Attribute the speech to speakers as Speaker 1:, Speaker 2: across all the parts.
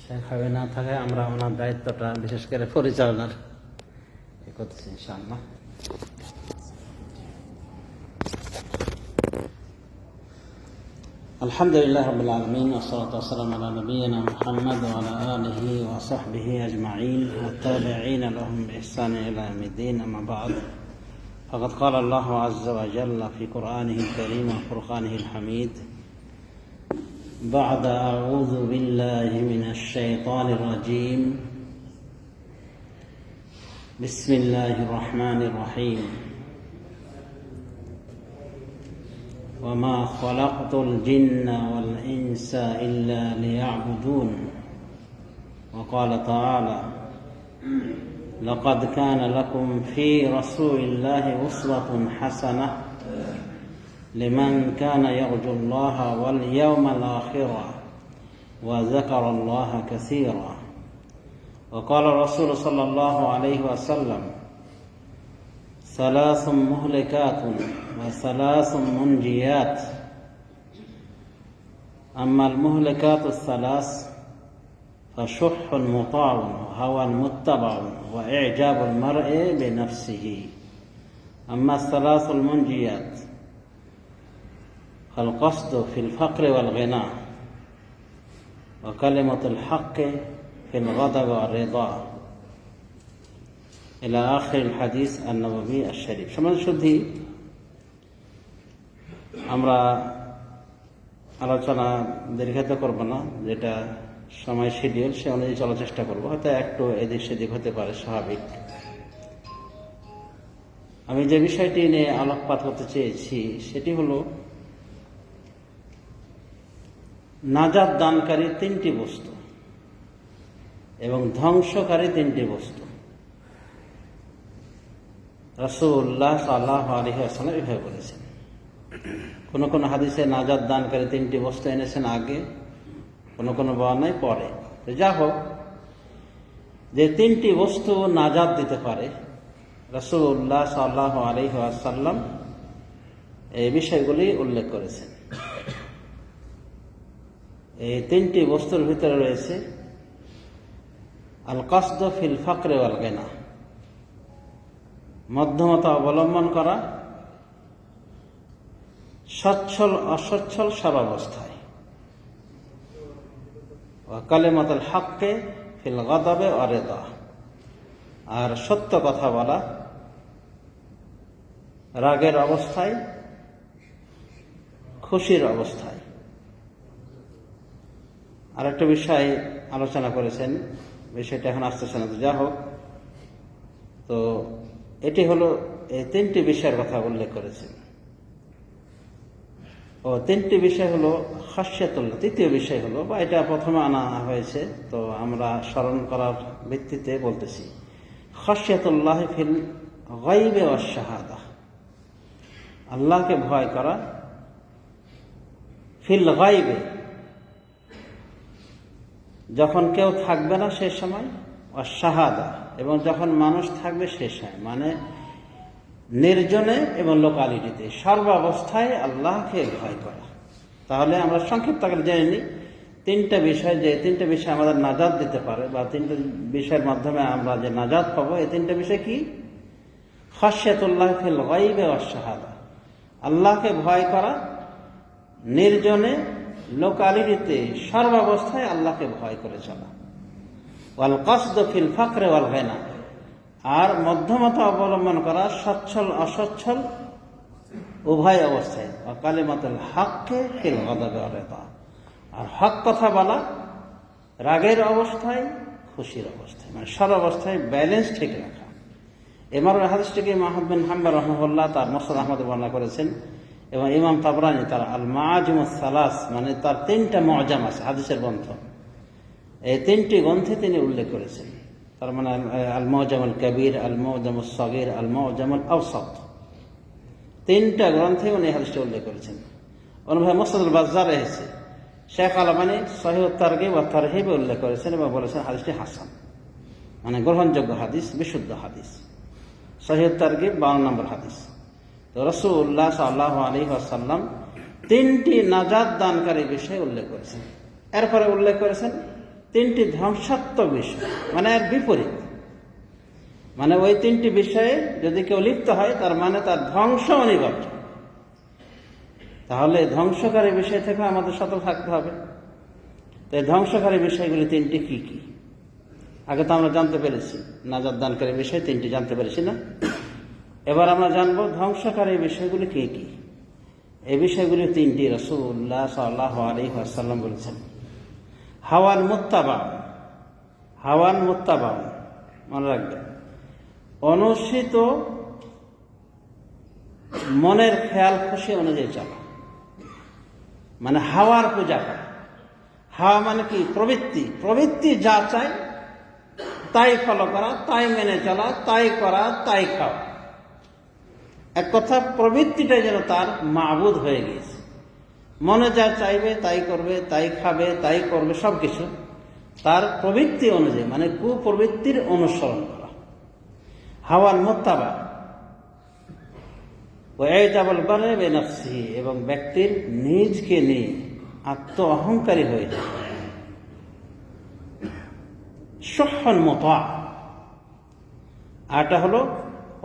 Speaker 1: শেখ হবে না থাকে আমরা ওনার দায়িত্বটা বিশেষ করে পরিচালনার করতেছি ইনশাআল্লাহ। আলহামদুলিল্লাহ রাব্বিল আলামিন ওয়াসসালাতু ওয়াসসালামু আলা নাবিয়িনা মুহাম্মদ ওয়া আলা আলিহি ওয়া সাহবিহি আজমাইন ওয়া তাবিঈনা লাহুম বিইহসানিন ইলা ইয়াউমিদ্দিন, আম্মা বা'দ। ফাকাদ ক্বালা আল্লাহু আযযা ওয়া জাল্লা ফি কুরআনিহিল কারীম ওয়া ফুরকানিহিল হামিদ بعد أعوذ بالله من الشيطان الرجيم بسم الله الرحمن الرحيم وما خلقت الجن والإنس إلا ليعبدون وقال تعالى لقد كان لكم في رسول الله أسوة حسنة لمن كان يرجو الله واليوم الآخر وذكر الله كثيرا وقال الرسول صلى الله عليه وسلم ثلاث مهلكات وثلاث منجيات أما المهلكات الثلاث فشح مطاع وهوى متبع وإعجاب المرء بنفسه أما الثلاث المنجيات القصد في الفقر والغنى وكلمة الحق في الغضب والرضا إلى آخر الحديث النبوي الشريف। সম্মানিত সুধী, আমরা আলোচনা দীর্ঘায়িত করব না, যেটা সময় শিডিউল সে অনুযায়ী চলার চেষ্টা করব। হয়তো একটু এদিক সেদিক হতে পারে, স্বাভাবিক। আমি যে বিষয়টি নিয়ে আলোকপাত করতে চেয়েছি সেটি হলো নাজাত দানকারী তিনটি বস্তু এবং ধ্বংসকারী তিনটি বস্তু। রাসূলুল্লাহ সাল্লাল্লাহু আলাইহি ওয়াসাল্লাম এভাবে বলেছেন। কোন কোন হাদিসে নাজাত দানকারী তিনটি বস্তু এনেছেন আগে, কোন কোন বর্ণনায় পরে। যা হোক, যে তিনটি বস্তু নাজাত দিতে পারে রাসূলুল্লাহ সাল্লাল্লাহু আলাইহি ওয়াসাল্লাম এই বিষয়গুলি উল্লেখ করেছেন। এই তিনটি বস্তুর ভিতরে রয়েছে আল কাসদ ফিল ফাকর ওয়াল গিনা, মধ্যমতা অবলম্বন করা সচ্ছল অসচ্ছল সর্বাবস্থায়, ওয়া কালিমাতুল হক্কে ফিল গদাবে ওয়া রিদা, আর সত্য কথা বলা রাগের অবস্থায়, খুশির অবস্থায়। আর একটা বিষয় আলোচনা করেছেন, বিষয়টা এখন আসতেছে না, তো যা হোক, তো এটি হলো এই তিনটি বিষয়ের কথা উল্লেখ করেছেন। ও তিনটি বিষয় হলো খাশিয়াতুল্লাহ, তৃতীয় বিষয় হলো, বা এটা প্রথমে আনা হয়েছে, তো আমরা স্মরণ করার ভিত্তিতে বলতেছি, খাশিয়াতুল্লাহ ফিল গায়বে ওয়াশ শাহাদা, আল্লাহকে ভয় করা ফিল গায়বে, যখন কেউ থাকবে না সে সময়, ওয়াশ শাহাদা, এবং যখন মানুষ থাকবে সে সময়, মানে নির্জনে এবং লোকালিটিতে, সর্বাবস্থায় আল্লাহকে ভয় করা। তাহলে আমরা সংক্ষিপ্ত আকারে জেনে নিই তিনটা বিষয়, যে তিনটা বিষয় আমাদের নাজাত দিতে পারে, বা তিনটা বিষয়ের মাধ্যমে আমরা যে নাজাত পাবো। এই তিনটা বিষয় কি? খাশিয়াতুল্লাহ ফিল গায়বে ওয়াশ শাহাদা, আল্লাহকে ভয় করা নির্জনে লোকালিটিতে, সর্বাবস্থায় আল্লাহকে ভয় করে চলা। ওয়াল কাসদ ফিল ফাকর ওয়াল গিনা, আর মধ্যমতা অবলম্বন করা সচ্ছল অসচ্ছল উভয় অবস্থায়। ওয়া কালিমাতুল হক্কে ফিল গদাবে ওয়া রিদা, আর হক কথা বলা রাগের অবস্থায়, খুশির অবস্থায়, মানে সর্বাবস্থায় ব্যালেন্স ঠিক রাখা। এমন হাদিসটিকে আহমদ বিন হাম্বল রাহিমাহুল্লাহ তার মুসনাদ আহমদে বর্ণনা করেছেন, এবং ইমাম তাবরানী তার আল মাআজিমুস সালাস, মানে তার তিনটা মুআজাম আছে হাদিসের গ্রন্থ, এই তিনটি গ্রন্থে তিনি উল্লেখ করেছেন। তার মানে আল মুআজামুল কবির, আল মুআজামুস সাগীর, আল মুআজামুল আওসাত, তিনটা গ্রন্থে উনি হাদিসটি উল্লেখ করেছেন। অনুভাবে মুসনাদুল বাজ্জার এসেছে, শেখ আলবানী সহিহুত তারগিব ওয়া তারহিবে উল্লেখ করেছেন এবং বলেছেন হাদিসটি হাসান, মানে গ্রহণযোগ্য হাদিস, বিশুদ্ধ হাদিস। সহিহুত তারগিব 52 নম্বর হাদিস। তো রাসূলুল্লাহ সাল্লাল্লাহু আলাইহি ওয়াসাল্লাম তিনটি নাজাত দানকারী বিষয় উল্লেখ করেছেন। এরপরে উল্লেখ করেছেন তিনটি ধ্বংসাত্মক বিষয়, মানে এর বিপরীত। মানে ওই তিনটি বিষয়ে যদি কেউ লিপ্ত হয় তার মানে তার ধ্বংস অনিবার্য। তাহলে ধ্বংসকারী বিষয় থেকে আমাদের সতর্ক থাকতে হবে। তাই ধ্বংসকারী বিষয়গুলি তিনটি কি কি? আগে তো আমরা জানতে পেরেছি, নাজাত দানকারী বিষয় তিনটি জানতে পেরেছি না? এবার আমরা জানবো ধ্বংসকারী বিষয়গুলি কি কি। এই বিষয়গুলি তিনটি রাসূলুল্লাহ সাল্লাল্লাহু আলাইহি ওয়াসাল্লাম বলেছেন। হাওয়ান মুত্তাবা, হাওয়ান মুত্তাবা মনে রাখবেন, অনুসৃত মনের খেয়াল খুশি অনুযায়ী চলা, মানে হাওয়ার পূজা করা। হাওয়া মানে কি? প্রবৃত্তি। প্রবৃত্তি যা চায় তাই ফলো করা, তাই মেনে চলা, তাই করা, তাই খাওয়া। এক কথা, প্রবৃত্তিটাই যেন তার মাবুদ হয়ে গিয়েছে। মনে যা চাইবে তাই করবে, তাই খাবে, তাই করবে, সবকিছু তার প্রবৃত্তি অনুযায়ী, মানে কুপ্রবৃত্তির অনুসরণ করা। হাওয়ার মুত্তাবা ওয়াইজাবুল বারে বিনফসিহি, এবং ব্যক্তির নিজকে নিয়ে আত্ম অহংকারী হয়ে যায়। শুহ্হুন মুতা, আরটা হলো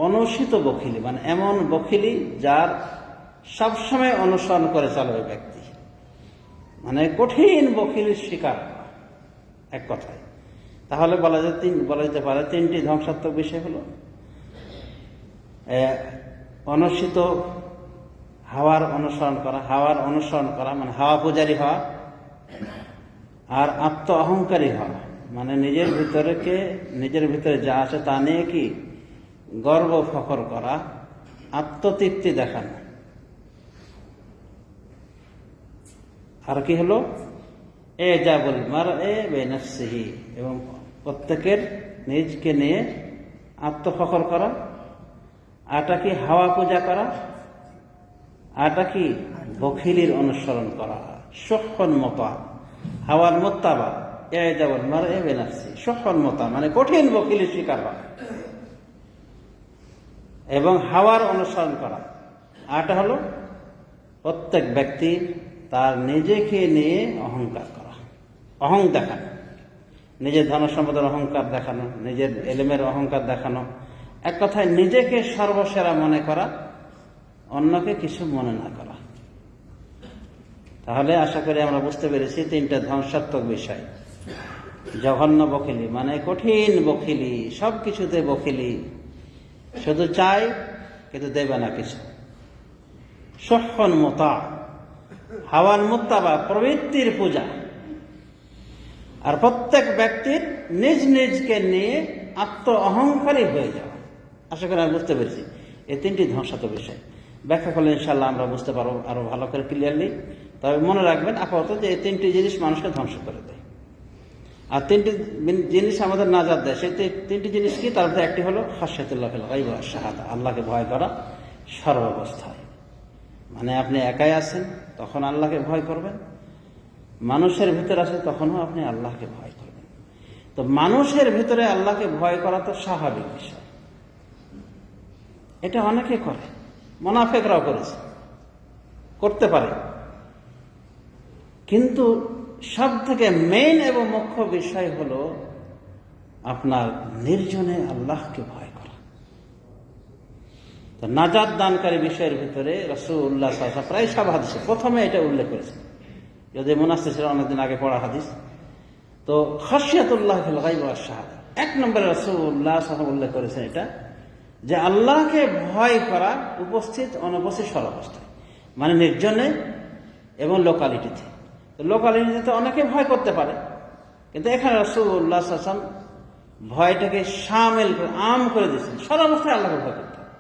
Speaker 1: অনুসৃত বখিলি, মানে এমন বখিলি যার সবসময় অনুসরণ করে চলবে ব্যক্তি, মানে কঠিন বখিলির শিকার এক কথায়। তাহলে বলা যেতে পারে তিনটি ধ্বংসাত্মক বিষয় হলো অনুসৃত হাওয়ার অনুসরণ করা, হাওয়ার অনুসরণ করা মানে হাওয়া পূজারী হওয়া, আর আত্ম অহংকারী হওয়া মানে নিজের ভিতরে যা আছে তা নিয়ে কি গর্ব ফখর করা, আত্মতৃপ্তি দেখানো। আর কি হলো এজাবুল মারই বিনফসিহি, এবং প্রত্যেকের নিজকে নিয়ে আত্মফখর করা। আরটা কি হাওয়া পূজা করা, আরটা কি বখিলির অনুসরণ করা। শুহ্হুন মুতা, হাওয়ার মুত্তাবা এজাবুল মারই বিনফসিহি। শুহ্হুন মুতা মানে কঠিন বখিলির শিকার হওয়া এবং হাওয়ার অনুসরণ করা। আরটা হলো প্রত্যেক ব্যক্তি তার নিজেকে নিয়ে অহংকার করা, অহং দেখানো, নিজের ধন সম্পদের অহংকার দেখানো, নিজের এলেমের অহংকার দেখানো। এক কথায় নিজেকে সর্বসেরা মনে করা, অন্যকে কিছু মনে না করা। তাহলে আশা করি আমরা বুঝতে পেরেছি তিনটা ধ্বংসাত্মক বিষয়। জঘন্য বখিলি মানে কঠিন বখিলি, সব কিছুতে বখিলি, শুধু চাই কিন্তু দেবে না কিছু। শুহ্হুন মুতা, হাওয়ান মুত্তাবা প্রবৃত্তির পূজা, আর প্রত্যেক ব্যক্তির নিজ নিজকে নিয়ে আত্ম অহংকারী হয়ে যাওয়া। আশা করি আমি বুঝতে পেরেছি এই তিনটি ধ্বংসাত্মক বিষয়। ব্যাখ্যা করলে ইনশাআল্লাহ আমরা বুঝতে পারবো আরো ভালো করে ক্লিয়ারলি। তবে মনে রাখবেন আপাতত যে এই তিনটি জিনিস মানুষকে ধ্বংস করে দেয়, আর তিনটি জিনিস আমাদের নাজাত দেয়। সেই তিনটি জিনিস কি? তার মধ্যে একটি হলো খাশিয়াতুল্লাহ ফিল গায়ব ওয়াশ শাহাদা, আল্লাহকে ভয় করা সর্বাবস্থায়। মানে আপনি একাই আছেন তখন আল্লাহকে ভয় করবেন, মানুষের ভিতরে আছে তখনও আপনি আল্লাহকে ভয় করবেন। তো মানুষের ভিতরে আল্লাহকে ভয় করা তো স্বাভাবিক বিষয়, এটা অনেকে করে, মুনাফিকরাও করেছে, করতে পারে। কিন্তু সব থেকে মেইন এবং মুখ্য বিষয় হলো আপনার নির্জনে আল্লাহকে ভয় করা। তো নাজাত দানকারী বিষয়ের ভিতরে রাসূলুল্লাহ সাল্লাল্লাহু আলাইহি ওয়াসাল্লাম প্রায় সব হাদিসে প্রথমে এটা উল্লেখ করেছেন, যদি মনে আসতে ছিল অনেকদিন আগে পড়া হাদিস। তো খাশিয়াতুল্লাহ ফিল গায়ব ওয়াশ শাহাদা, এক নম্বরে রাসূলুল্লাহ সাল্লাল্লাহু আলাইহি ওয়াসাল্লাম উল্লেখ করেছেন এটা, যে আল্লাহকে ভয় করা উপস্থিত অনুপস্থিত সর্বাবস্থায়, মানে নির্জনে এবং লোকালিটিতে। তো লোকালিটিতে অনেকে ভয় করতে পারে, কিন্তু এখানে রাসূলুল্লাহ সাল্লাল্লাহু আলাইহি ওয়াসাল্লাম ভয়টাকে শামিল করে আম করে দিয়েছেন, সর্বাবস্থায় আল্লাহকে ভয় করতে হবে।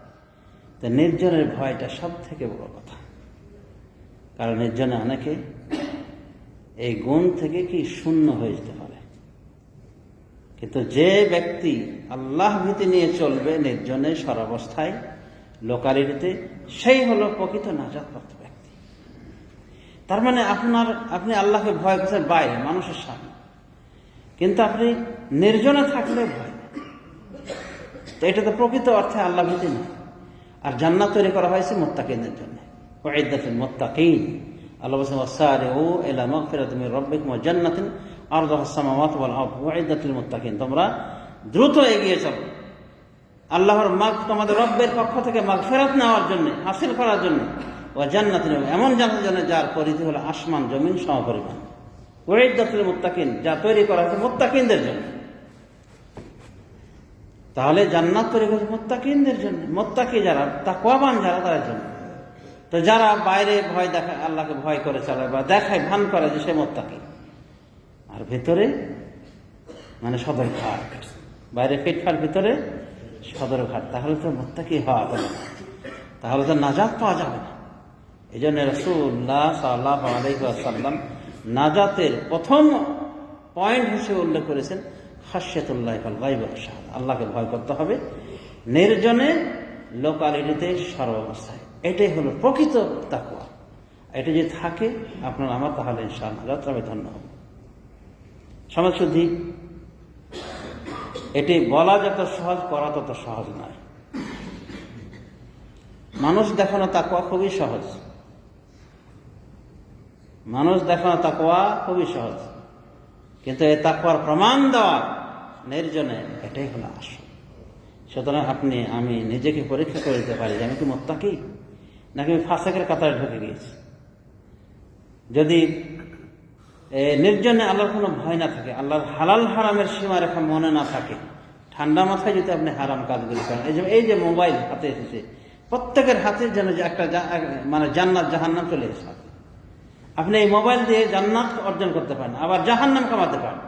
Speaker 1: তো নির্জনের ভয়টা সব থেকে বড় কথা, কারণ নির্জনে অনেকে এই গুণ থেকে কি শূন্য হয়ে যেতে পারে। কিন্তু যে ব্যক্তি আল্লাহ ভীতি নিয়ে চলবে নির্জনে সর্বাবস্থায় লোকালিটিতে, সেই হলো প্রকৃত নাজাতপ্রাপ্ত ব্যক্তি। তার মানে আপনি আল্লাহকে ভয় করছেন বাইরে মানুষের সামনে, কিন্তু আপনি নির্জনে থাকলে ভয়। তো এটা তো প্রকৃত অর্থে আল্লাহ ভীতি না। আর জান্নাত তৈরি করা হয়েছে মুত্তাকিনদের জন্য, উইদ্দাতুল মুত্তাকিন। আল্লাহ বলেছেন ওয়াসারিউ ইলা মাগফিরাতিন মির রাব্বিকুম ওয়া জান্নাতিন আরদুহাস সামাওয়াতু ওয়াল আরদ উইদ্দাত লিল মুত্তাকিন, তোমরা দ্রুত এগিয়ে চলো আল্লাহর তোমাদের রব্বের পক্ষ থেকে মাগফিরাত নেওয়ার জন্য, হাসিল করার জন্য, ওয়া জান্নাতিন, এমন জান্নাতের জন্য যার পরিধি হলো আসমান জমিন সমপরিমাণ, উইদ্দাত লিল মুত্তাকিন, যা তৈরি করা হয়েছে মুত্তাকিনদের জন্য। তাহলে জান্নাত তৈরি করেছে মুত্তাকিনদের জন্য, মুত্তাকি যারা, তাকওয়াবান যারা, তাদের জন্য। তো যারা বাইরে ভয় দেখায়, আল্লাহকে ভয় করে চলে বা দেখায়, ভান করে যে সে মুত্তাকি, আর ভেতরে মানে সদরঘাট, বাইরে ফিটফাট, ভিতরে সদরঘাট, তাহলে তো মুত্তাকি হওয়া হবে না, তাহলে তো নাজাত পাওয়া যাবে না। এই জন্য রাসূলুল্লাহ সাল্লাল্লাহু আলাইহি ওয়াসাল্লাম নাজাতের প্রথম পয়েন্ট হিসেবে উল্লেখ করেছেন খাশিয়াতুল্লাহি ফিল গায়বি ওয়াশ শাহাদা, আল্লাহকে ভয় করতে হবে নির্জনে, লোকালিটিতে, সর্বাবস্থায়। এটাই হলো প্রকৃত তাকওয়া। এটা যদি থাকে আপনার আমার, তাহলে ইনশাআল্লাহ যাত্রা ধন্য হবে। সমাজ শুদ্ধি, এটি বলা যত সহজ, করা তত সহজ নয়। মানুষ দেখানো তাকওয়া খুবই সহজ, মানুষ দেখানো তাকওয়া খুবই সহজ, কিন্তু এই তাকওয়ার প্রমাণ দেওয়া নির্জনে, এটাই হলো আসল। সুতরাং আপনি আমি নিজেকে পরীক্ষা করে দিতে পারি যে আমি কি মুত্তাকি নাকি আমি ফাসিকের কাতারে ঢুকে গিয়েছি। যদি নির্জনে আল্লাহর কোনো ভয় না থাকে, আল্লাহর হালাল হারামের সীমারেখা মনে না থাকে, ঠান্ডা মাথায় যদি আপনি হারাম কাজগুলি করেন, এই যে মোবাইল হাতে এসেছে, প্রত্যেকের হাতে যেন যে একটা মানে জান্নাত জাহান্নাম চলে এসেছে। আপনি এই মোবাইল দিয়ে জান্নাত অর্জন করতে পারেন, আবার জাহান্নাম কামাতে পারেন।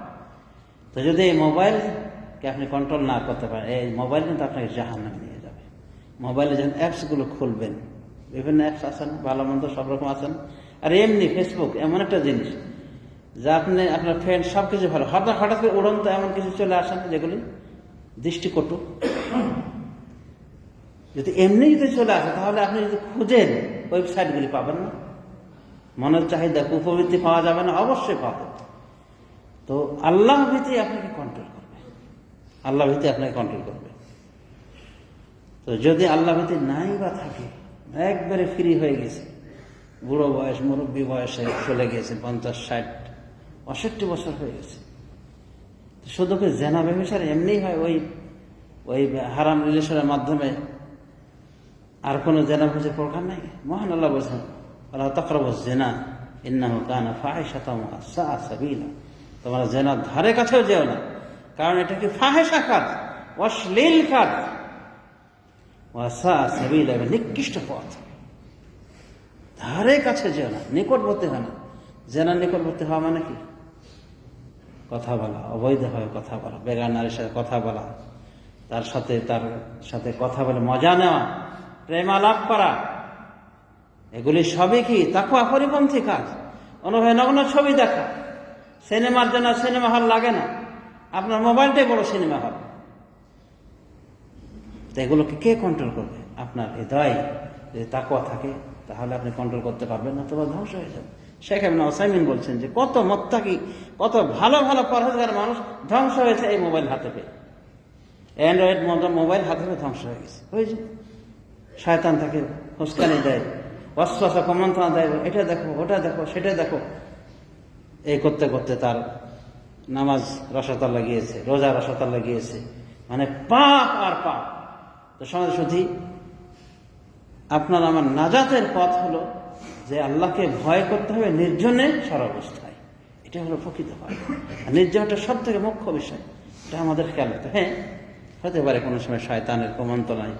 Speaker 1: তো যদি এই মোবাইলকে আপনি কন্ট্রোল না করতে পারেন, এই মোবাইল কিন্তু আপনাকে জাহান্নামে নিয়ে যাবে। মোবাইলে যখন অ্যাপসগুলো খুলবেন, বিভিন্ন অ্যাপস আছেন, ভালো মন্দ সব রকম আছেন, আর এমনি ফেসবুক এমন একটা জিনিস যা আপনি আপনার ফ্রেন্ড সব কিছু ভালো, হঠাৎ করে উড়ন্ত এমন কিছু চলে আসেন যেগুলি দৃষ্টিকটু। যদি এমনি যদি চলে আসে, তাহলে আপনি যদি খুঁজেন ওয়েবসাইটগুলি পাবেন না, মনের চাহিদা কুপ্রবৃত্তি পাওয়া যাবে না, অবশ্যই পাবেন। তো আল্লাহ ভীতি আপনাকে কন্ট্রোল করবে, আল্লাহ ভীতি আপনাকে কন্ট্রোল করবে। তো যদি আল্লাহ ভীতি নাই বা থাকে, একবারে ফ্রি হয়ে গেছে, বুড়ো বয়স, মুরব্বী বয়সে চলে গিয়েছে, 50, 60, 65 বছর হয়ে গেছে, শুধু কি জেনা ব্যভিচার এমনি হয় ওই হারাম রিলেশনের মাধ্যমে, আর কোনো জেনা ব্যভিচার প্রকার নাই? মহান আল্লাহ বলছেন ওয়ালা তাকরাবুজ জিনা ইন্নাহু কানা ফাহিশাতান ওয়া সাআ সাবিলা, তোমরা জেনার ধারে কাছেও যেও না, কারণ এটা কি ফাহিশা কাজ, অশ্লীল কাজ, ওয়া সাআ সাবিলা, নিকৃষ্ট পথ। ধারে কাছে যেও না, নিকটবর্তী হয় না। জেনার নিকটবর্তী হওয়া মানে কি? কথা বলা, অবৈধভাবে কথা বলা, বেগার নারীর সাথে কথা বলা, তার সাথে কথা বলে মজা নেওয়া, প্রেমালাপ করা, এগুলি সবই কি তাকওয়া পরিপন্থী কাজ। অনুভবে নগ্ন ছবি দেখা, সিনেমার জন্য সিনেমা হল লাগে না, আপনার মোবাইলটাই বড় সিনেমা হল। তো এগুলোকে কে কন্ট্রোল করবে? আপনার হৃদয় যদি তাকওয়া থাকে, তাহলে আপনি কন্ট্রোল করতে পারবেন না, তোমার ধ্বংস হয়ে যাবে। শেখ ইবনে উসাইমিন বলছেন যে কত মুত্তাকি, কত ভালো ভালো পরহেজগার মানুষ ধ্বংস হয়েছে এই মোবাইল হাতে পেয়ে। অ্যান্ড্রয়েড মোবাইল হাতে পেয়ে ধ্বংস হয়ে গেছে। ওই যে শয়তান তাকে হুঁশকানি দেয়, ওয়াসওয়াসা কুমন্ত্রণা দেয়, এটা দেখো, ওটা দেখো, সেটা দেখো, এই করতে করতে তার নামাজ রসাতল লাগিয়েছে, রোজা রসাতল লাগিয়েছে, মানে পাপ আর পাপ। তো সমাজ শুধু আপনার আমার নাজাতের পথ হলো যে আল্লাহকে ভয় করতে হবে নির্জনে, সর্বাবস্থায়। এটা হলো প্রকৃত ভয়। আর নির্জনটা সব থেকে মুখ্য বিষয়, এটা আমাদের খেয়াল রাখতে। হ্যাঁ, হতে পারে কোনো সময় শয়তানের কুমন্ত্রণায়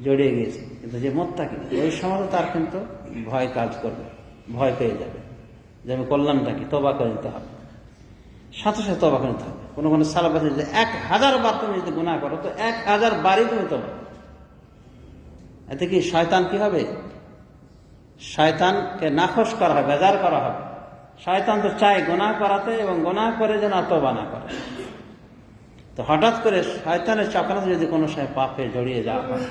Speaker 1: জড়িয়ে গিয়েছে, কিন্তু যে মুত্তাকি ওই সময় তার কিন্তু ভয় কাজ করবে, ভয় পেয়ে যাবে যে আমি করলামটা কি, তওবা করে নিতে হবে, সাথে সাথে তওবা করে নিতে হবে। কোনো সালাফ আছে যে 1000 বার তুমি যদি গুনাহ করো, তো 1000 বারই তুমি তওবা। এতে কি শয়তান কি হবে? শয়তানকে নাখোশ করা হবে, বেজার করা হবে। শয়তান তো চায় গুনাহ করাতে, এবং গুনাহ করে যেন তওবা না করে। তো হঠাৎ করে শয়তানের চক্রান্তে যদি কোনো পাপে জড়িয়ে যাওয়া হয়,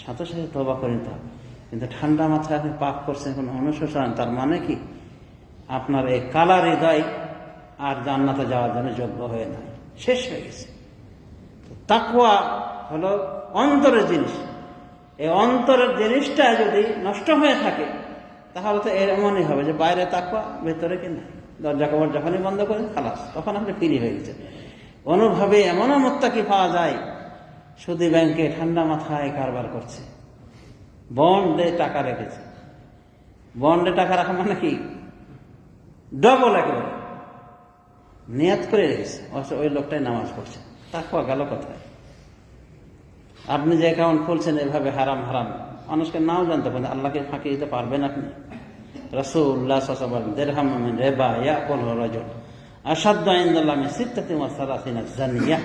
Speaker 1: সাথে সাথে তওবা করে নিতে হবে। কিন্তু ঠান্ডা মাথায় আপনি পাপ করছেন, কোনো অনুশোচনা, তার মানে কি আপনার এই কালা হৃদয় আর জান্নাতে যাওয়ার জন্য যোগ্য হয়ে নাই, শেষ হয়ে গেছে। তাকওয়া হলো অন্তরের জিনিস। এই অন্তরের জিনিসটা যদি নষ্ট হয়ে থাকে, তাহলে তো এমনই হবে যে বাইরে তাকওয়া, ভেতরে কি নাই। দরজা কবর যখনই বন্ধ করেন খালাস, তখন আপনি ফ্রি হয়ে গেছেন। কোনোভাবে এমনও মুত্তাকি পাওয়া যায় সুদী ব্যাংকে ঠান্ডা মাথায় কারবার করছে, বন্ডে টাকা রেখেছে। বন্ডে টাকা রাখা মানে কি ডবল একেবারে নিয়াত করে রেখেছে, ওই লোকটাই নামাজ পড়ছে। তাকওয়া গেল কোথায়? আপনি যে অ্যাকাউন্ট খুলছেন এভাবে হারাম হারাম, মানুষকে নাও জানতে পারেন, আল্লাহকে ফাঁকি দিতে পারবেন আপনি? রাসূলুল্লাহ সাল্লাল্লাহু আলাইহি ওয়াসাল্লাম দিরহাম মিন রিবা ইয়াকুলু রাজুল আশাদ্দু ইনদাল্লাহ মিন সিত্তাতিন ওয়া সালাসিনা জানিয়া।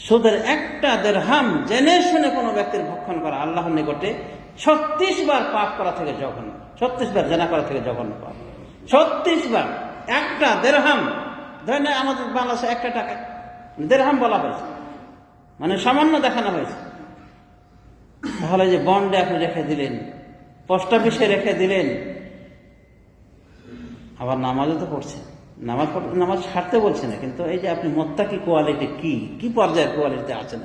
Speaker 1: সুদের একটা দিরহাম জেনে শুনে কোনো ব্যক্তির ভক্ষণ করা আল্লাহর নিকটে 36 বার পাপ করা থেকে জঘন্য, 36 বার জেনা করা থেকে জঘন্য পাপ। 36 বার একটা দিরহাম, ধরেন আমাদের বাংলাদেশে একটা টাকা দিরহাম বলা হয়েছে, মানে সামান্য দেখানো হয়েছে। তাহলে যে বন্ডে আপনি রেখে দিলেন, পোস্ট অফিসে রেখে দিলেন, আবার নামাজও তো পড়ছেন, নামাজ ছাড়তে বলছে না, কিন্তু এই যে আপনি মুত্তাকি কোয়ালিটি কি পর্যায়ের কোয়ালিটিতে আছেন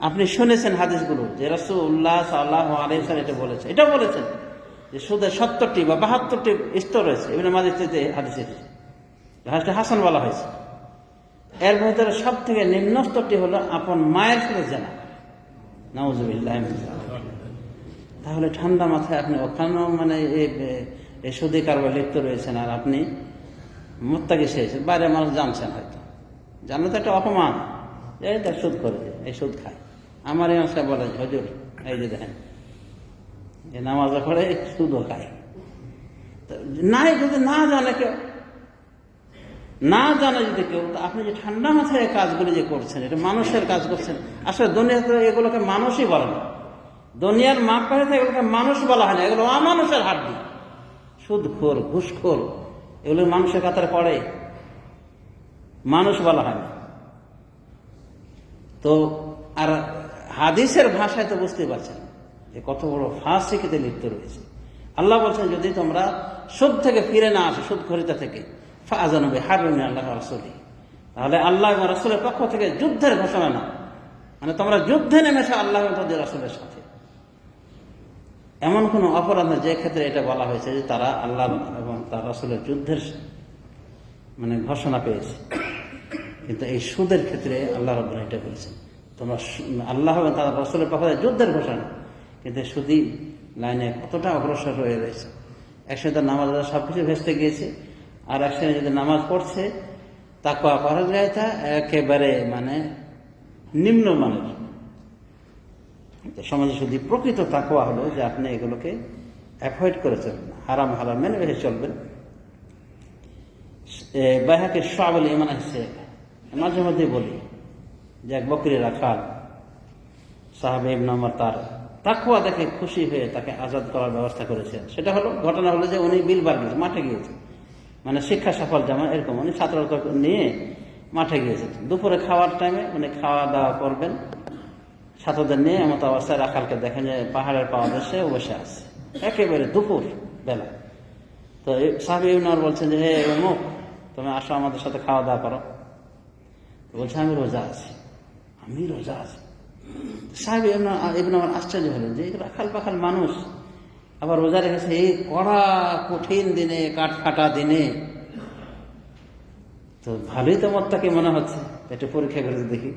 Speaker 1: আপনি শুনেছেন হাদিসগুলো যে রাসূলুল্লাহ সাল্লাল্লাহু আলাইহি ওয়াসাল্লাম এটা বলেছেন যে সুদের 70টি বা 72টি স্তর রয়েছে। ইবনে মাজাহ থেকে হাদিসে হাসান বলা হয়েছে। এর ভিতরে সব থেকে নিম্ন স্তরটি হলো আপন মায়ের সাথে জেনা, নাউযুবিল্লাহি মিন যালিক। তাহলে ঠান্ডা মাথায় আপনি ওখানেও মানে এই সুদী কারবারে লিপ্ত রয়েছেন, আর আপনি মুত্তাকি শেষেছেন। বাইরে মানুষ জানছেন, হয়তো জানলে তো একটা অপমান, এই তার সুদ করে, এই সুদ খায়। আমার এই অংশে বলে হুজুর এই যে দেখেন এ নামাজ পড়ে সুদও খায়। নাই যদি না জানে কেউ, না জানে যদি কেউ, আপনি যে ঠান্ডা মাথায় কাজগুলি যে করছেন, এটা মানুষের কাজ করছেন। আসলে দুনিয়াতে এগুলোকে মানুষই বলে না, দুনিয়ার মাপকাঠিতে এগুলোকে মানুষ বলা হয় না, এগুলো অমানুষের হাড্ডি। সুদখোর, ঘুষখোর, এগুলো মানুষের কাতারে পড়ে, মানুষ বলা হয় না। তো আর হাদিসের ভাষায় তো বুঝতে পারছেন যে কত বড় ফাসিকিতে লিপ্ত রয়েছে। আল্লাহ বলছেন যদি তোমরা সুদ থেকে ফিরে না আসো, সুদখোরিতা থেকে, ফাআযানু বিহারবিন মিনাল্লাহি ওয়া রাসূলিহি, তাহলে আল্লাহ এবং রাসূলের পক্ষ থেকে যুদ্ধের ঘোষণা না, মানে তোমরা যুদ্ধে নেমেছো আল্লাহ এবং তাদের রাসূলের সাথে। এমন কোন অপরাধ না যে ক্ষেত্রে এটা বলা হয়েছে যে তারা আল্লাহ এবং তার রাসূলের যুদ্ধের মানে ঘোষণা পেয়েছে, কিন্তু এই সুদের ক্ষেত্রে আল্লাহ রাব্বুল এটা বলেছেন তোমরা আল্লাহ এবং তার রাসূলের পক্ষ থেকে যুদ্ধের ঘোষণা। কিন্তু সুদী লাইনে কতটা অগ্রসর হয়ে রয়েছে। একসাথে নামাজ সবকিছু ভেস্তে গিয়েছে, আর একসাথে যদি নামাজ পড়ছে তাকওয়া পরহেজগারিতা একেবারে মানে নিম্নমানের। সমাজে শুধু প্রকৃত তাকওয়া হলো যে আপনি এগুলোকে অ্যাভয়েড করে চলবেন, হারাম হালাল মেনে বেশি চলবেন। বাইহাকির শুআবুল ঈমান আছে, মাঝে মধ্যে বলি যে এক বকরি রাখাল সাহাবে ইবনে ওমর তার তাকওয়া দেখে খুশি হয়ে তাকে আজাদ করার ব্যবস্থা করেছেন। সেটা হলো, ঘটনা হলো যে উনি বিলবার গিয়েছে, মাঠে গিয়েছে, মানে শিক্ষা সফল যেমন এরকম উনি ছাত্রকে নিয়ে মাঠে গিয়েছেন। দুপুরে খাওয়ার টাইমে উনি খাওয়া দাওয়া করবেন, ছাত্রদের নিয়ে এমত অবস্থায় রাখালকে দেখেন যে পাহাড়ের পাদদেশে বসে আছে, একেবারে দুপুর বেলা। তো সাহাবী ইবনে ওমর বলছেন যে হে অমুক, তুমি আসো আমাদের সাথে খাওয়া দাওয়া করো। বলছে আমি রোজা আছি, আমি রোজা আছি। সাহাবী ইবনে ওমর আশ্চর্য হলেন যে রাখাল পাখাল মানুষ আবার রোজা রেখেছে এই কড়া কঠিন দিনে, কাঠ ফাটা দিনে। তো ভালোই তো মতটাকে মনে হচ্ছে, একটু পরীক্ষা করে দেখি।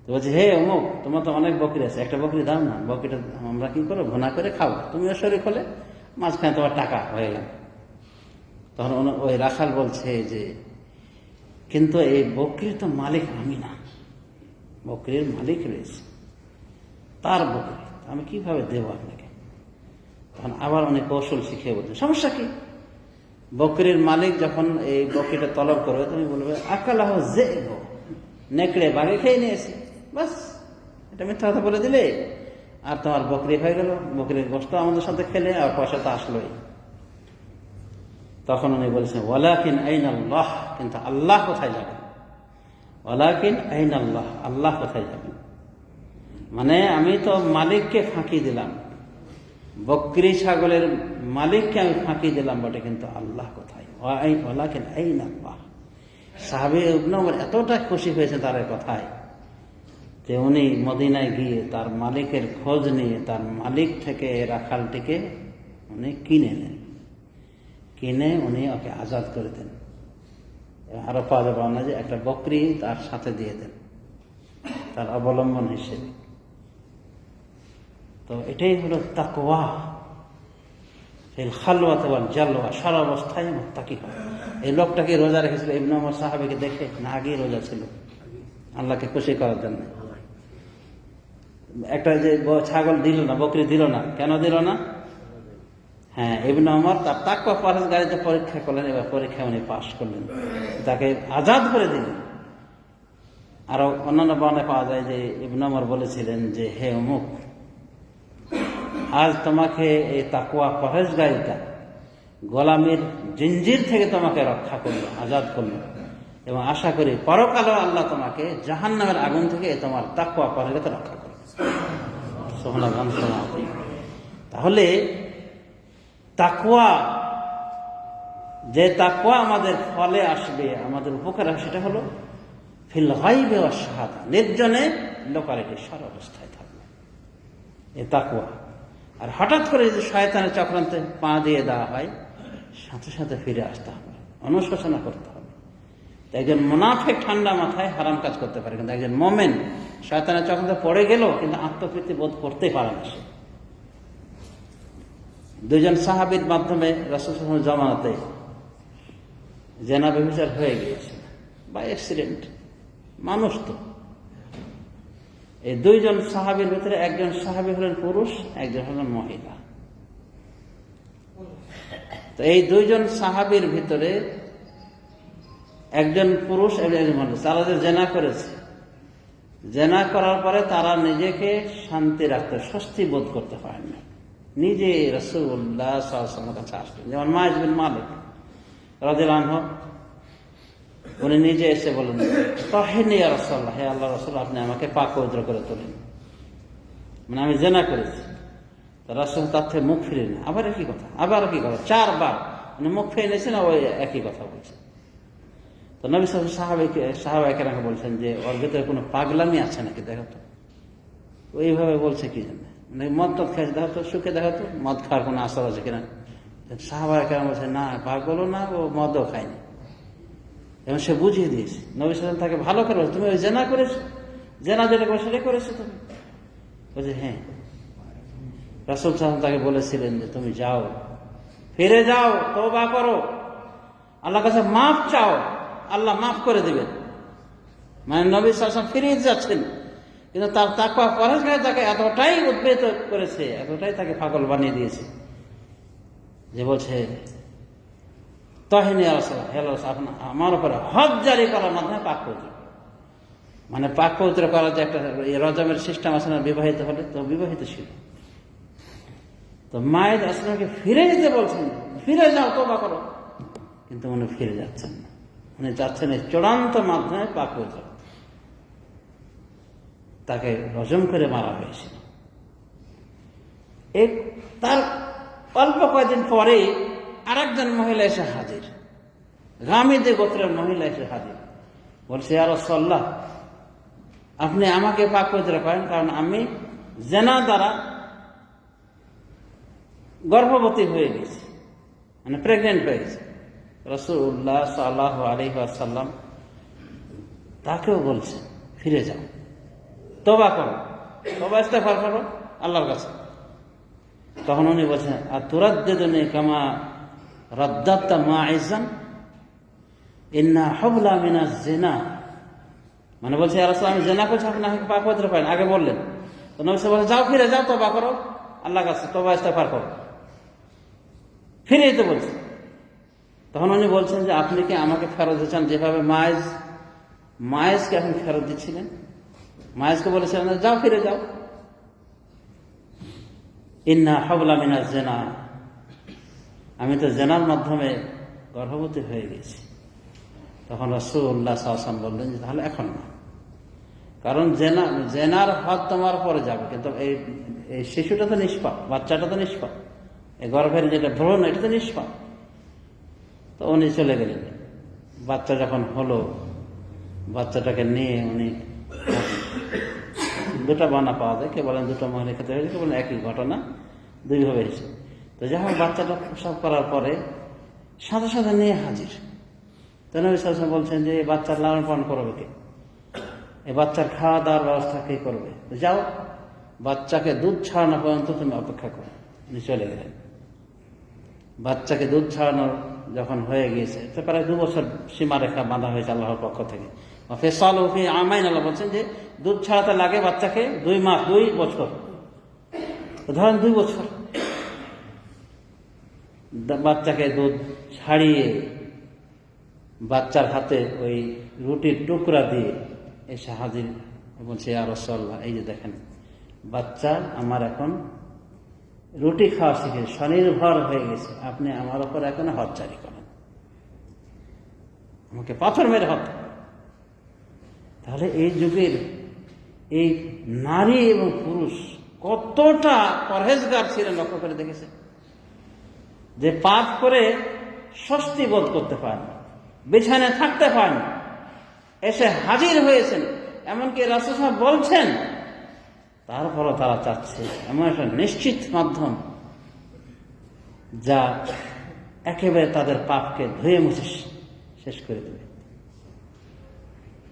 Speaker 1: তো বলছে হে অমুক, তোমার তো অনেক বকরি আছে, একটা বকরি দাও না, বকরিটা আমরা কি করো ভুনা করে খাবো, তুমিও শরীর হলে মাঝখানে তোমার টাকা হয়ে গেল। তখন ওই রাখাল বলছে যে কিন্তু এই বকরির তো মালিক আমি না, বকরির মালিক রয়েছে, তার বকরি আমি কিভাবে দেবো আপনাকে। তখন আবার অনেক কৌশল শিখিয়ে বলছেন সমস্যা কি, বকরির মালিক যখন এই বকরিটা তলব করবে তুমি বলবে আকালাহ যে নেকড়ে বাঘে খেয়ে নিয়েছি, বাস এটা মিথ্যা কথা বলে দিলে আর তোমার বকরি হয়ে গেল, বকরির গোশত আমাদের সাথে খেলে আর পয়সা তো আসলোই। তখন উনি বলছেন ওয়ালাকিন আইনাল্লাহ, কিন্তু আল্লাহ কোথায় যাবেন, ওয়ালাকিন আইনাল্লাহ, আল্লাহ কোথায় যাবেন। মানে আমি তো মালিককে ফাঁকি দিলাম, বকরি ছাগলের মালিককে আমি ফাঁকি দিলাম বটে, কিন্তু আল্লাহ কোথায়, ওয়ালাকিন আইনাল্লাহ। সাহাবী ইবনে ওমর এতটা খুশি হয়েছে তার কথায় যে উনি মদিনায় গিয়ে তার মালিকের খোঁজ নিয়ে তার মালিক থেকে রাখালটিকে উনি কিনে নেন। কিনে উনি ওকে আজাদ করে দেন। আরো পাওয়া যাবে না যে একটা বকরি তার সাথে দিয়ে দেন তার অবলম্বন হিসেবে। তো এটাই হলো তাকওয়া, ফিল খালওয়াতি ওয়াল জালওয়া, সারা অবস্থায় মুত্তাকি হয়। এই লোকটাকে রোজা রেখেছিল ইবনে ওমর সাহাবীকে দেখে, না আগেই রোজা ছিল আল্লাহকে খুশি করার জন্য। একটা যে ছাগল দিল না, বকরি দিল না, কেন দিল না? হ্যাঁ, ইবনে ওমর তার তাকওয়া পরহেজগারিতে পরীক্ষা করলেন, এবার পরীক্ষা উনি পাশ করলেন, তাকে আজাদ করে দিলেন। আরো অন্যান্য বর্ণনায় পাওয়া যায় যে ইবনে ওমর বলেছিলেন যে হে অমুক, আজ তোমাকে এই তাকওয়া পরহেজগারিতা গোলামীর জিঞ্জির থেকে তোমাকে রক্ষা করলো, আজাদ করলো, এবং আশা করি পরকালেও আল্লাহ তোমাকে জাহান্নামের আগুন থেকে তোমার তাকওয়া পরহেজগারিতা রক্ষা করবে। সুবহানাল্লাহ। তাহলে তাকওয়া, যে তাকওয়া আমাদের ফলে আসবে, আমাদের উপকার আসবে, সেটা হলো ফিল গায়বি ওয়াশ শাহাদা, নির্জনে লোকালিটি সারা অবস্থায় থাকবে এ তাকওয়া। আর হঠাৎ করে যদি শয়তানের চক্রান্তে পা দিয়ে দেওয়া হয়, সাথে সাথে ফিরে আসতে হবে, অনুশোচনা করতে হবে। একজন মুনাফিক ঠান্ডা মাথায় হারাম কাজ করতে পারে, কিন্তু একজন মুমিন শয়তানের চক্রান্তে পড়ে গেল কিন্তু আত্মতৃপ্তি বোধ করতেই পারে না। সে দুইজন সাহাবীর মাধ্যমে রাসূল সাল্লাল্লাহু আলাইহি ওয়াসাল্লাম জামানাতে জেনা ব্যভিচার হয়ে গিয়েছে বা অ্যাক্সিডেন্ট, মানুষ তো। এই দুইজন সাহাবীর ভিতরে একজন সাহাবী হলেন পুরুষ, একজন হলেন মহিলা। তো এই দুইজন সাহাবীর ভিতরে একজন পুরুষ এবং একজন মহিলা, তারা যে জেনা করেছে, জেনা করার পরে তারা নিজেকে শান্তি রাখতে, স্বস্তি বোধ করতে পারেন না, নিজে রাসূলুল্লাহ সাল্লাল্লাহু আলাইহি ওয়াসাল্লামের কাছে আসলেন। যেমন মাইজ বিন মালিক রাদিয়াল্লাহু আনহু, উনি নিজে এসে বলেন, তাহিরনি ইয়া রাসূলুল্লাহ, হে আল্লাহর রাসূল, আপনি আমাকে পাক পবিত্র করে তোলেন, মানে আমি জেনা করেছি। তো রাসূল তার থেকে মুখ ফিরে নেন, আবার একই কথা, আবার একই কথা, 4 বার মানে মুখ ফিরে নিয়েছেন, ওই একই কথা বলছেন। তো নবী সাল্লাল্লাহু আলাইহি ওয়াসাল্লাম সাহাবায়ে বলছেন যে ওর ভিতরে কোনো পাগলামি আছে নাকি, দেখো তো। ওইভাবে বলছে কি জন্য, মানে মদ টদ খাইছে, দেখো তো, সুখে দেখো তো মদ খাওয়ার কোনো আসর আছে কিনা। সাহাবায়ে কেরাম বলছে না, পাগলও না, ও মদও খায়নি। এবং সে বুঝিয়ে দিয়েছে, নবী সাল্লাল্লাহু আলাইহি ওয়াসাল্লাম তাকে ভালো করে বলছে, তুমি ওই জেনা করেছো, জেনা যেটা করে সেটা করেছো তুমি। বলছে হ্যাঁ। রাসূল সাল্লাল্লাহু আলাইহি ওয়াসাল্লাম তাকে বলেছিলেন যে তুমি যাও, ফিরে যাও, তওবা করো, আল্লাহর কাছে মাফ চাও, আল্লাহ মাফ করে দিবেন। মানে নবী সাল্লাল্লাহু আলাইহি ওয়াসাল্লাম ফিরে যাচ্ছেন, কিন্তু তার তাকওয়া পরহেজগারি তাকে এতটাই উদ্বেলিত করেছে, এতটাই তাকে পাগল বানিয়ে দিয়েছে যে বলছে, তাহিরনি ইয়া রাসূলুল্লাহ, হে আল্লাহর রাসূল, আমার উপরে হজ জারি করার মাধ্যমে পাক পবিত্র, মানে পাক পবিত্র করার যে একটা রজমের সিস্টেম আছে না, বিবাহিত হলে, তো বিবাহিত ছিল। তো মায়ের আসলামকে ফিরে যেতে বলছেন, ফিরে যাও, তওবা করো, কিন্তু উনি ফিরে যাচ্ছেন না, উনি যাচ্ছেন এই চূড়ান্ত মাধ্যমে পাক পবিত্র। তাকে রজম করে মারা হয়েছিল। তার অল্প কয়েকদিন পরে আরেকজন মহিলা এসে হাজির, গামিদে গোত্রের মহিলা এসে হাজির, বলছে ইয়া রাসূলুল্লাহ, আপনি আমাকে পাক পবিত্র করেন, কারণ আমি জেনা দ্বারা গর্ভবতী হয়ে গেছি, মানে প্রেগনেন্ট হয়ে গেছি। রাসূলুল্লাহ সাল্লাল্লাহু আলাইহি ওয়াসাল্লাম তাকেও বলছে ফিরে যাও, তওবা করো, তওবা ইস্তেগফার করো আল্লাহর কাছে। তখন উনি বলছেন, আর তুরাদ্দিদুনি কামা রাদ্দাতা মাইজান ইন্না হাবলা মিনাজ জিনা, মানে বলছে ইয়া রাসূল, আমি জিনা করছি, আপনি আমাকে পাক পবিত্র করেন, আগে বললেন। তো নবী সাল্লাল্লাহু আলাইহি ওয়াসাল্লাম বলেন, যাও, ফিরে যাও, তওবা করো আল্লাহর কাছে, তওবা ইস্তেগফার করো, ফিরে যেতে বলছে। তখন উনি বলছেন যে আপনি কি আমাকে ফেরত দিচ্ছেন, যেভাবে মায়েজকে আপনি ফেরত দিচ্ছিলেন। মায়েজকে বলেছিলেন যাও, ফিরে যাও, ইন্না হাবলা মিনাজ জিনা, আমি তো জেনার মাধ্যমে গর্ভবতী হয়ে গেছি। তখন রাসূলুল্লাহ সাল্লাল্লাহু আলাইহি ওয়াসাল্লাম বললেন যে তাহলে এখন না, কারণ জেনার হাত তোমার পরে যাবে, কিন্তু এই শিশুটা তো নিষ্পাপ, বাচ্চাটা তো নিষ্পাপ, এই গর্ভের যেটা ভ্রূণ, এটা তো নিষ্পাপ। তো উনি চলে গেলেন। বাচ্চা যখন হলো, বাচ্চাটাকে নিয়ে উনি, দুটা বানা পাওয়া যায়, কে বলেন দুটো মহিলা ক্ষেত্রে হয়েছে, কে বলেন একই ঘটনা, দুইভাবে হয়েছে। তো যাই হোক, বাচ্চাটা প্রসব করার পরে সাথে সাথে নিয়ে হাজির। তো নবী সাল্লাল্লাহু আলাইহি ওয়াসাল্লাম বলছেন যে এই বাচ্চার লালন পালন করবে কে, এই বাচ্চার খাওয়া দাওয়ার ব্যবস্থা কে করবে? যাও, বাচ্চাকে দুধ ছাড়ানো পর্যন্ত তুমি অপেক্ষা করো। উনি চলে গেলেন। বাচ্চাকে দুধ ছাড়ানোর যখন হয়ে গিয়েছে, তো প্রায় 2 বছর সীমারেখা বাঁধা হয়েছে আল্লাহর পক্ষ থেকে। ফেসালু ফি আমাইন, আল্লাহ বলছেন যে দুধ ছাড়াতে লাগে বাচ্চাকে 2 মাস, 2 বছর। ধরেন 2 বছর বাচ্চাকে দুধ ছাড়িয়ে বাচ্চার হাতে ওই রুটির টুকরা দিয়ে এসে হাজির বলছে, ইয়া রাসূলুল্লাহ, এই যে দেখেন বাচ্চা আমার এখন রুটি খাওয়া শিখে স্বনির্ভর হয়ে গেছে, আপনি আমার ওপর এখন হজ জারি করেন, আমাকে পাথর মেরে হত্যা। তাহলে এই যুগের এই নারী এবং পুরুষ কতটা পরহেজগার ছিলেন লক্ষ্য করে দেখেছে, যে পাপ করে স্বস্তি বোধ করতে পারেন, বিছানায় থাকতে পারেন, এসে হাজির হয়েছেন। এমনকি রাসূল সাহেব বলছেন তারপরও তারা চাচ্ছে এমন একটা নিশ্চিত মাধ্যম যা একেবারে তাদের পাপকে ধুয়ে মুছে শেষ করে দেবে।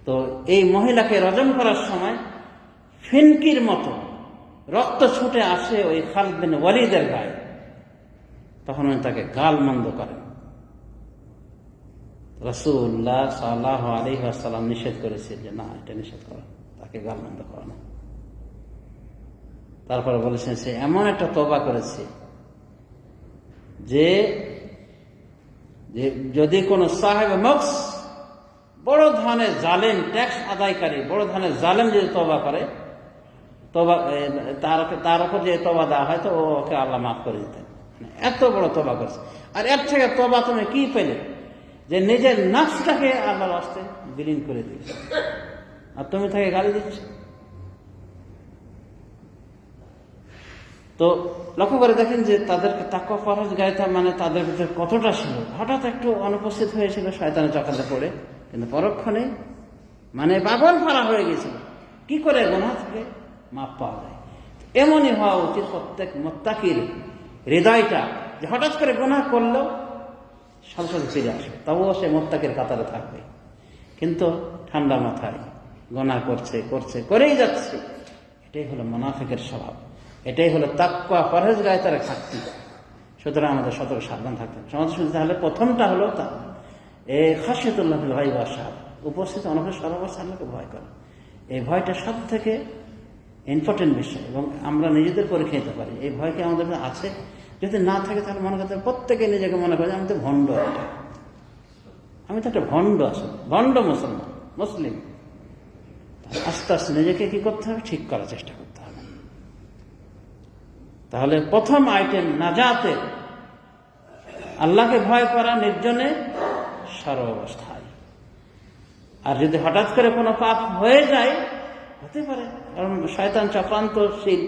Speaker 1: তো এই মহিলাকে রজম করার সময় ফিনকির মতো রক্ত ছুটে আসে ওই খালিদ বিন ওয়ালিদের গায়ে, তখন উনি তাকে গালমন্দ করেন। রাসূলুল্লাহ সাল্লাল্লাহু আলাইহি ওয়াসাল্লাম নিষেধ করেছে যে না, এটা নিষেধ করা, তাকে গালমন্দ করা না। তারপরে বলেছেন সে এমন একটা তওবা করেছে যে যদি কোন সাহেব মক্স, বড় ধরনের জালেম, ট্যাক্স আদায়কারী বড় ধরনের জালেম যদি তওবা করে, তওবা তার উপর যে তওবা দেওয়া হয় তো ওকে আল্লাহ মাফ করে দিতেন। এত বড় তওবা করেছে। আর এর থেকে তওবা তুমি কি পেলে, যে নিজের নফসটাকে আল্লাহর রাস্তায় বিলীন করে দিয়েছে, আর তুমি তাকে গালি দিচ্ছ। তো লক্ষ্য করে দেখেন যে তাদেরকে তাকওয়া পরহেজগারিতা মানে তাদের ভিতরে কতটা ছিল। হঠাৎ একটু অনুপস্থিত হয়েছিল শয়তানের চক্রান্তে পড়ে, কিন্তু পরক্ষণে মানে পাগল ফারা হয়ে গেছিল কি করে গুনাহ থেকে মাপ পাওয়া যায়। এমনই হওয়া উচিত প্রত্যেক মুত্তাকির হৃদয়টা, যে হঠাৎ করে গুনাহ করলেও সাথে সাথে ফিরে আসবে, তবুও সে মুত্তাকির কাতারে থাকবে। কিন্তু ঠান্ডা মাথায় গুনাহ করছে করেই যাচ্ছে, এটাই হলো মুনাফিকের স্বভাব, এটাই হলো তাকওয়া পরহেজগারিতার ঘাটতি। সুতরাং আমাদের সতর্ক সাবধান থাকতে হবে। সমাজ শুনতে হলে প্রথমটা হলো তা খাশিয়াতুল্লাহ ফিল গায়ব ওয়াশ শাহাদা, উপস্থিত অনবরত সর্বাবস্থায় আল্লাহকে ভয় করা। এই ভয়টা সব থেকে ইম্পর্টেন্ট বিষয়, এবং আমরা নিজেদের পরীক্ষা নিতে পারি এই ভয়কে আমাদের আছে। যদি না থাকে তাহলে মনে করতে প্রত্যেকে নিজেকে মনে করে আমি তো ভণ্ড, আমি তো একটা ভণ্ড, আসলে ভণ্ড মুসলিম। আস্তে আস্তে নিজেকে কি করতে হবে, ঠিক করার চেষ্টা করতে হবে। তাহলে প্রথম আইটেম নাজাতে আল্লাহকে ভয় করা নির্জনে সর্বাবস্থায়। আর যদি হঠাৎ করে কোনো পাপ হয়ে যায়, হতে পারে, কারণ শয়তান চক্রান্তশীল,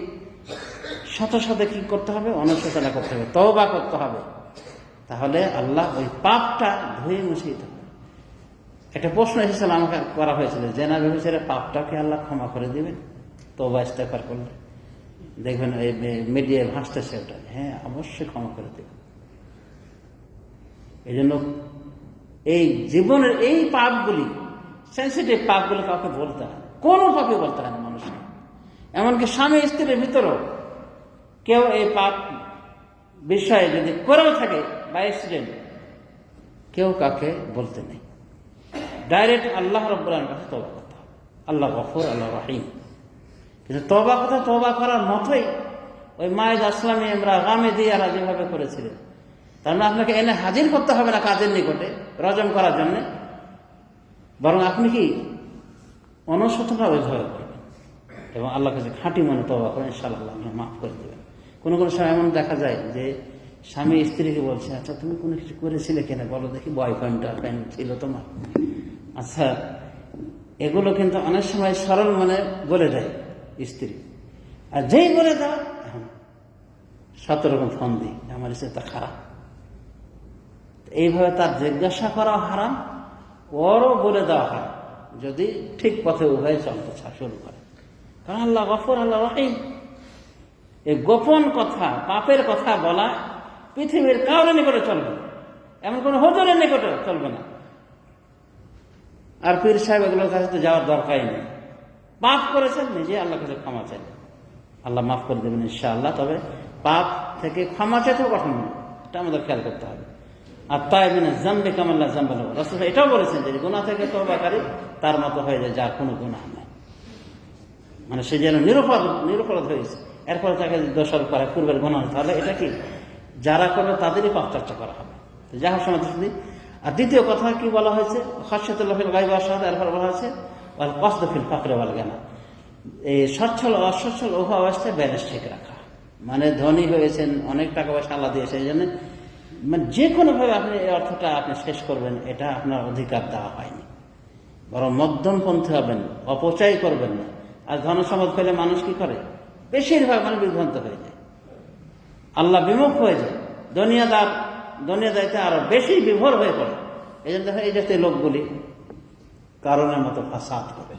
Speaker 1: সাথে সাথে কি করতে হবে, অনুশোচনা করতে হবে, তওবা করতে হবে। তাহলে আল্লাহ ওই পাপটা ধুয়ে মুছে দিতে হবে। একটা প্রশ্ন এসেছিল আমাকে করা হয়েছিল, জেনা ব্যভিচারের পাপটাকে আল্লাহ ক্ষমা করে দিবেন তওবা ইস্তেগফার করলে? দেখবেন এই মিডিয়ায় ভাসতেছে ওটা, হ্যাঁ অবশ্যই ক্ষমা করে দেবেন। এই জন্য এই জীবনের এই পাপগুলি, সেন্সিটিভ পাপগুলি কাউকে বলতে হয়, কোনো পাপই বলতে হয় না মানুষকে। এমনকি স্বামী স্ত্রীর ভিতরেও কেউ এই পাপ বিষয়ে যদি করেও থাকে বা অ্যাক্সিডেন্ট, কেউ কাকে বলতে নেই, ডাইরেক্ট আল্লাহ রাব্বুল আলামিনের কাছে তওবা করতে হবে। আল্লাহ গফুর, আল্লাহ রহিম। কিন্তু তওবা কথা তওবা করার মতোই ওই মায়েদ আসলামী আমরা গামেদিয়ারা যেভাবে করেছিলেন, তার মানে আপনাকে এনে হাজির করতে হবে না কাজের নিকটে রজম করার জন্য, বরং আপনি কি অনুশোচনা ওইভাবে করবেন এবং আল্লাহ কাছে খাঁটি মনে তওবা করেন, ইনশাআল্লাহ আল্লাহ মাফ করে দেবেন। কোনো কোনো সময় এমন দেখা যায় যে স্বামী স্ত্রীকে বলছে, আচ্ছা তুমি কোনো কিছু করেছিলে কিনা বলো দেখি, বয়ফ্রেন্ড টার্ফ্রেন্ড ছিল তোমার? আচ্ছা, এগুলো কিন্তু অনেক সময় সরল মনে বলে দেয় স্ত্রী, আর যেই বলে দাও 7 রকম ফোন দিই আমার স্ত্রী তা খারাপ। এইভাবে তার জিজ্ঞাসা করা হারাম, ওরও বলে দেওয়া হারাম, যদি ঠিক পথে উভয় চলতে শুরু করে। কারণ আল্লাহ গফুর, আল্লাহ রহিম। এই গোপন কথা, পাপের কথা বলা পৃথিবীর কারণে করে চলবে, এমন কোনো হুজুরের নিকটে চলবে না। আর পীর সাহেব এগুলোর কাছে তো যাওয়ার দরকারই নেই। পাপ করেছেন, নিজে আল্লাহর কাছে ক্ষমা চাই, আল্লাহ মাফ করে দেবেন ইনশাআল্লাহ। তবে পাপ থেকে ক্ষমা চাইতেও কঠোর নয়, এটা আমাদের খেয়াল করতে হবে। আর তাই জাম্বে কামাল্লা জাম্বাল, রাসূল এটাও বলেছেন যে গুনাহ থেকে তওবাকারী তার মতো হয়ে যায় যার কোনো গুনাহ নেই। মানে সে যেন নিরপরাধ হয়েছে, এরপরে তাকে দোষারোপ করা পূর্বের গুনাহ, তাহলে এটা কি যারা করবে তাদেরই পাপ চর্চা করা হবে। তো যা হোক সমাজ। আর দ্বিতীয় কথা কি বলা হয়েছে, খাশিয়াতুল্লাহ ফিল গায়ব ওয়াশ শাহাদা, এরপর বলা হয়েছে ওয়াল কসদ ফিল ফাকরি ওয়াল গিনা, এই সচ্ছল অসচ্ছল উভয় অবস্থায় ব্যালেন্স ঠিক রাখা। মানে ধনী হয়েছেন, অনেক টাকা পয়সা আল্লাহ দিয়েছে, এই জন্য মানে যে কোনোভাবে আপনি এই অর্থটা আপনি শেষ করবেন, এটা আপনার অধিকার দেওয়া হয়নি। বরং মধ্যমপন্থী হবেন, অপচয় করবেন না। আর ধন সম্পদ পেলে মানুষ কি করে, বেশিরভাগ মানে বিভ্রান্ত হয়ে যায়, আল্লাহ বিমুখ হয়ে যায়, দুনিয়াদারিতে আরো বেশি বিভোর হয়ে পড়ে। এই জন্য এই জাতীয় লোকগুলি কারণের মতো ফাসাদ করে,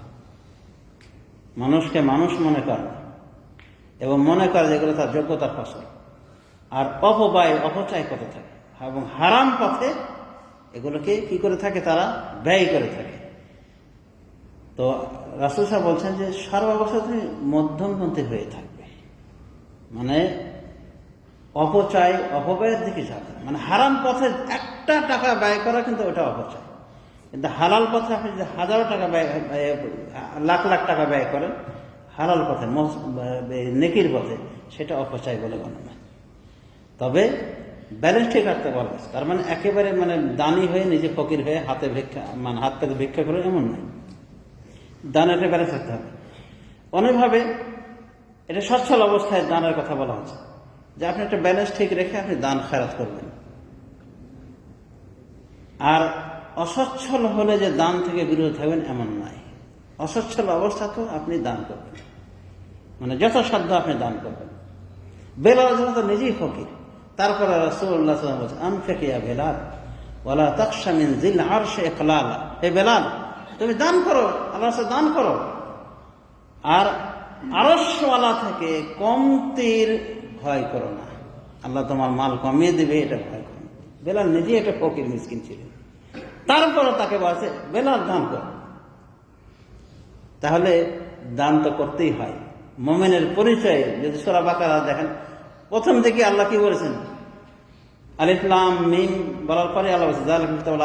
Speaker 1: মানুষকে মানুষ মনে করে না এবং মনে করে যেগুলো তার যোগ্যতার ফসল। আর অপচয় করতে থাকে এবং হারাম পথে এগুলোকে কি করে থাকে, তারা ব্যয় করে থাকে। তো রাসূল সাহেব বলছেন যে সর্বাবস্থাতে মধ্যমপন্থী হয়ে থাকবে, মানে অপব্যয়ের দিকে যাবে। মানে হারাম পথে একটা টাকা ব্যয় করা কিন্তু ওটা অপচয়, কিন্তু হালাল পথে আপনি যদি হাজারো টাকা ব্যয়, লাখ লাখ টাকা ব্যয় করেন হালাল পথে, নেকির পথে, সেটা অপচয় বলে গণ্য নয়। তবে ব্যালেন্স ঠিক রাখতে বলা হয়েছে। তার মানে একেবারে মানে দানি হয়ে নিজে ফকির হয়ে হাত পেতে ভিক্ষা করে এমন নয়, দানের একটা ব্যালেন্স রাখতে হবে। অনেকভাবে এটা সচ্ছল অবস্থায় দানের কথা বলা হচ্ছে, যে আপনি একটা ব্যালেন্স ঠিক রেখে আপনি দান খেরাত করবেন। আর অসচ্ছল হলে যে দান থেকে বিরত থাকবেন এমন নয়, অসচ্ছল অবস্থাতেও আপনি দান করবেন, মানে যথাসাধ্য আপনি দান করবেন। বেলাল তো নিজেই ফকির, তারপরে রাসূলুল্লাহ সাল্লাল্লাহু আলাইহি ওয়াসাল্লাম বলেছেন আনফিক ইয়া বেলাল ওয়ালা তাখশা মিন যিল আরশি ইকলালা, হে বেলাল তুমি দান করো, আল্লাহর কাছে দান করো, আর আরশওয়ালা থেকে কমতির ভয় করো না, আল্লাহ তোমার মাল কমিয়ে দিবে এটা ভয় করো না। বেলাল নিজেই একটা ফকির মিসকিন ছিলেন, তারপরে তাকে বলছে বেলাল দান করো। তাহলে দান তো করতেই হয়। মুমিনের পরিচয় যদি সূরা বাকারা দেখেন, প্রথম থেকে আল্লাহ কি বলেছেন, আলিফ লাম মিম বলার পরে আল্লাহ বলেছেন যালিকা কিতাবুল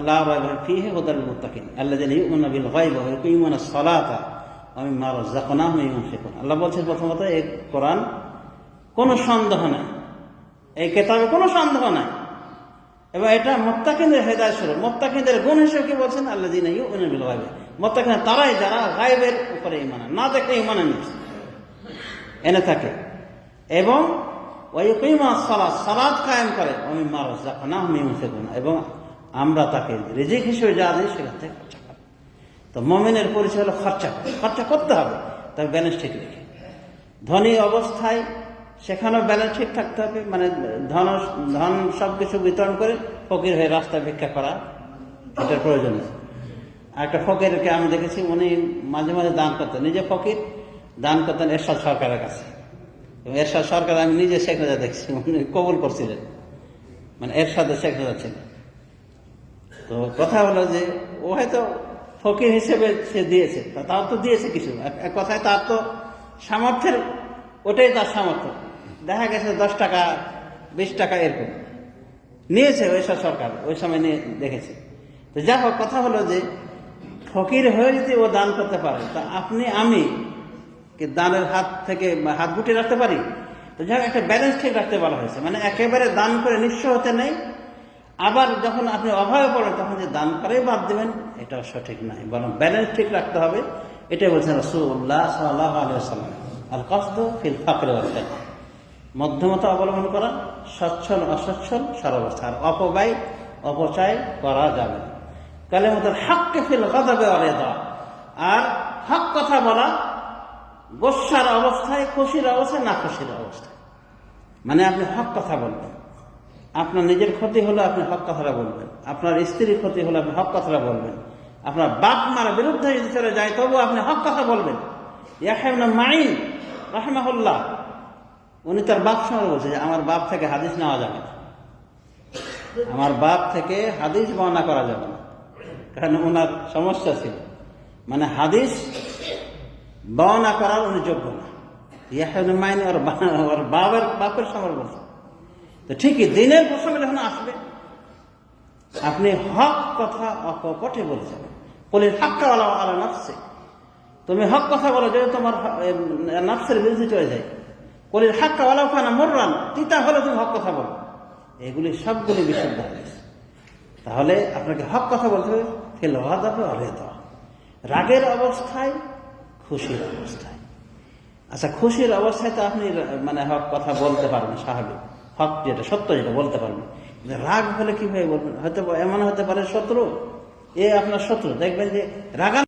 Speaker 1: লা রাইবা ফীহি হুদাল লিল মুত্তাকিন আল্লাযীনা ইউমিনুনা বিল গায়বি ওয়া ইউকিমুনাস সালাতা ওয়া মিম্মা রাযাকনাহুম ইউনফিকুন। আল্লাহ বলছেন প্রথমত এই কোরআন কোনো সন্দেহ নাই, এই কিতাবে কোনো সন্দেহ নাই, এবং এটা মুত্তাকিনদের হেদায়েত স্বরূপ। মুত্তাকিনদের গুণ হিসেবে কি বলছেন, আল্লাযীনা ইউমিনুনা বিল গায়বি, মুত্তাকিন তারাই যারা গায়বের উপরে ঈমান আনে, না দেখে ঈমান এনে থাকে, এবং সালাত কায়েম করে, এবং আমরা তাকে রিজিক হিসেবে যা দিই সেটা থেকে খরচা করে। তো মুমিনের পরিচয় হলো খরচা করতে হবে, তবে ব্যালেন্স ঠিক রেখে। ধনী অবস্থায় সেখানেও ব্যালেন্স ঠিক থাকতে হবে, মানে ধন সবকিছু বিতরণ করে ফকির হয়ে রাস্তায় ভিক্ষা করা এটার প্রয়োজন নেই। একটা ফকিরকে আমি দেখেছি, উনি মাঝে মাঝে দান করতেন, নিজে ফকির, দান করতেন এরশাদ সরকারের কাছে। এবং এরশাদ সরকার আমি নিজে শেখ রাজা দেখছি, উনি কবুল করছিলেন, মানে এরশাদে শেখ রাজা ছিলেন। তো কথা হলো যে ও হয়তো ফকির হিসেবে সে দিয়েছে, তার তো দিয়েছে কিছু, এক কথায় তার তো সামর্থ্যের, ওটাই তার সামর্থ্য। দেখা গেছে 10 টাকা 20 টাকা এরকম নিয়েছে ওইসব সরকার, ওই সময় নিয়ে দেখেছে। তো যাই হোক, কথা হলো যে ফকির হয়ে যদি ও দান করতে পারে, তা আপনি আমি কি দানের হাত থেকে হাত গুটিয়ে রাখতে পারি? তো যাই হোক, একটা ব্যালেন্স ঠিক রাখতে বলা হয়েছে, মানে একেবারে দান করে নিঃস্ব হতে নেই, আবার যখন আপনি অভাবে পড়েন তখন যে দান করেই বাদ দেবেন, এটাও সঠিক নয়, বরং ব্যালেন্স ঠিক রাখতে হবে। এটাই বলছেন রাসূলুল্লাহ সাল্লাল্লাহু আলাইহি ওয়াসাল্লাম, আল কসদু ফিল ফাকরি ওয়াল গিনা, মধ্যমতা অবলম্বন করা, সচ্ছল অসচ্ছল সর্বাবস্থা, আর অপচয় করা যাবে না। কালিমাতুল হাক্কি ফিল গাদাবি ওয়াল রিদা, আর হক কথা বলা গোসার অবস্থায়, খুশির অবস্থায়, না খুশির অবস্থায়। মানে আপনি হক কথা বলবেন, আপনার নিজের ক্ষতি হলে আপনি হক কথাটা বলবেন, আপনার স্ত্রীর ক্ষতি হলে আপনি হক কথাটা বলবেন, আপনার বাপ মার বিরুদ্ধে যদি চলে যায় তবু আপনি হক কথা বলবেন। ইয়াহইয়া ইবনে মাঈন রাহিমাহুল্লাহ, উনি তার বাপ সময় বলছে যে আমার বাপ থেকে হাদিস নেওয়া যাবে না, আমার বাপ থেকে হাদিস বর্ণনা করা যাবে না, কারণ ওনার সমস্যা ছিল, মানে হাদিস বর্ণনা করার উনি যোগ্য না। মাইন ওর বাপের সমর বলছে। তো ঠিকই দিনের প্রসঙ্গে যখন আসবে, আপনি হক কথা অকপটে বলছেন, বলি হাক্কা আলা নাফসে, তুমি হক কথা বলো যদি তোমার নাফসের বিরুদ্ধে চলে যায়। বলি হাক্কা আলা ফানা মোররান, তিতা হলে তুমি হক কথা বলো। এগুলি সবগুলি বিশুদ্ধ হাদিস। তাহলে আপনাকে হক কথা বলতে হবে, ফেল হাদাবে অলেদা, রাগের অবস্থায়, খুশির অবস্থায়। আচ্ছা, খুশির অবস্থায় তো আপনি মানে হক কথা বলতে পারবেন, স্বাভাবিক, হক যেটা সত্য যেটা বলতে পারবেন। রাগ হলে কিভাবে বলবেন? হয়তো এমন হতে পারে শত্রু, আপনার শত্রু, দেখবেন যে রাগা